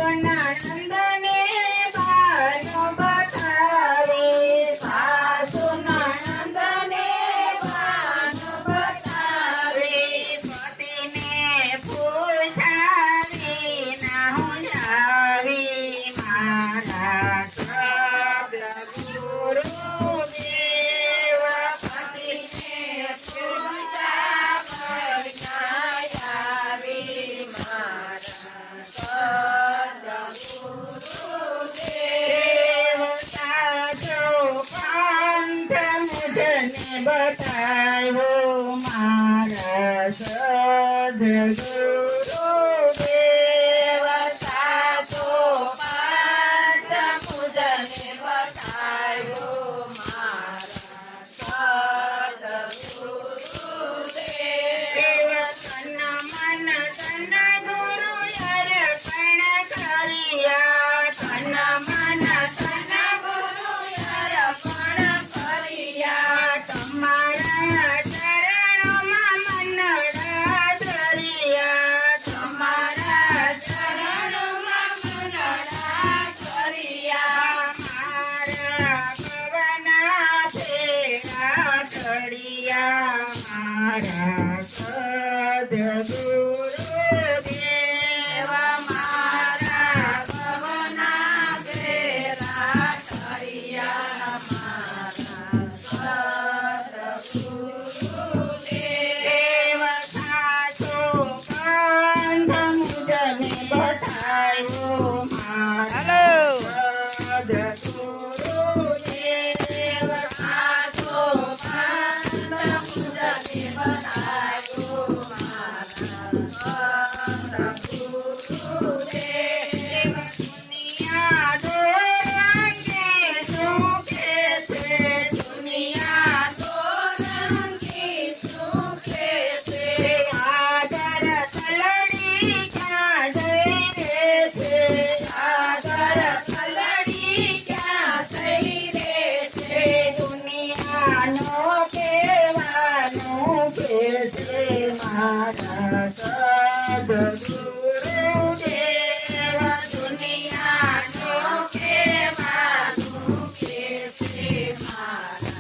નણંદને બાનો બતાવે, સાસુ નણંદને બાનો બતાવે, પતિને પૂછાવી ના હું જાવી, મારા સદગુરુ દેવ પતિને પૂછા આવી, મારા સદગુરુ દેવ સાચો પંથ મુજને બતાવ્યો, મારા સદગુરુ દેવ સાચો પંથ મુજને બતાવ્યો, મારા સદગુરુ દેવ તન મન તન ગુરુ અર્પણ કર્યા, તન મન તન ગુરુ અર્પણ કર્યા, તમારા ચરણોમાં મનડા ધર્યા, તમારા ચરણોમાં મનડા ધર્યા, મારા ભવના ફેરા ચડ્યા, મારા સદગુરુ દેવ મારા ભવના ફેરા ચડ્યા, મારા સદગુરુ દેવ સાચો પંથ મુજને બતાવ્યો, મારા સદગુરુ દેવ સાચો પંથ મુજને બતાવ્યો, મારા સદગુરુ દેવ દુનિયા દોરંગે સુખે છે, દુનિયા દોરંગે સુખે છે, આદર તલડી ક્યાં જઈ રે છે, આદર તલડી ક્યાં જઈ રે છે, દુનિયાનો કહેવાનું કે છે, મારા સદગુરુ દેવ દુનિયાનો કહેવાનું કે છે, મારા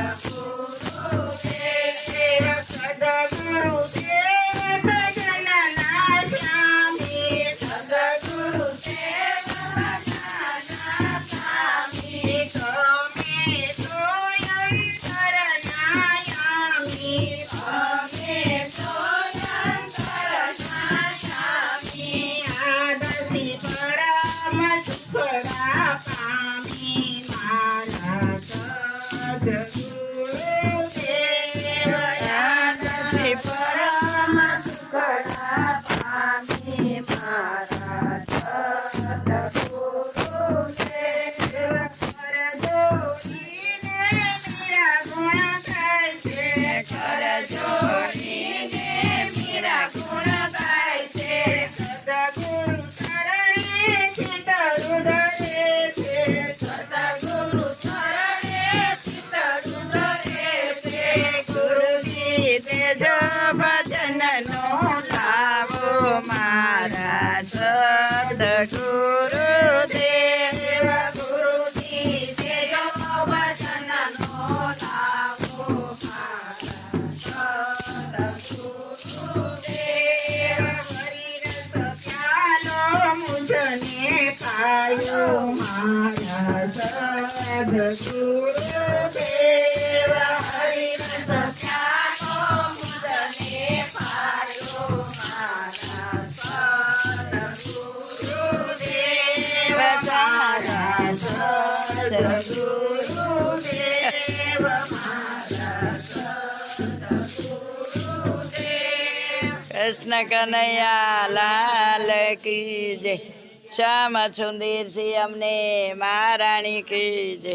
સદગુરુ દેવ સદગુરુ દેવ ભજનના સ્વામી, સદગુરુ દેવ ભજનના સ્વામી, ગમે તો અંતરના યામી, ગમે તો અંતરના સ્વામી, આદર્શી પરમ સુખડા પામી, મારા સદગુરુ દેવ આદર્શી પરમ સુખડા પામી, મારા સદગુરુ દેવ કર જોડીને મીરા ગુણ ગાય છે, સદગુરુ શરણે ચિત્ત રુદરે છે, સદગુરુ શરણે ચિત્ત રુદરે છે, ગુરુજી દેજો ભજનનો લાવો, મારા સદગુરુ દેવ ગુરુજી દેજો ભજનનો લાવો, મારા સદગુરુ દેવ હરિરસ પ્યાલો મુજને પાયો, મારા સદગુરુ દેવ હરિરસ પ્યાલો મુજને પાયો, મારા સદગુરુ દેવ મારા સદગુરુ દેવ મારા સદગુરુ દેવ। કૃષ્ણ કનૈયા લાલ કી જય। શ્યામ સુંદર સિંહ અમને મહારાણી કી જય।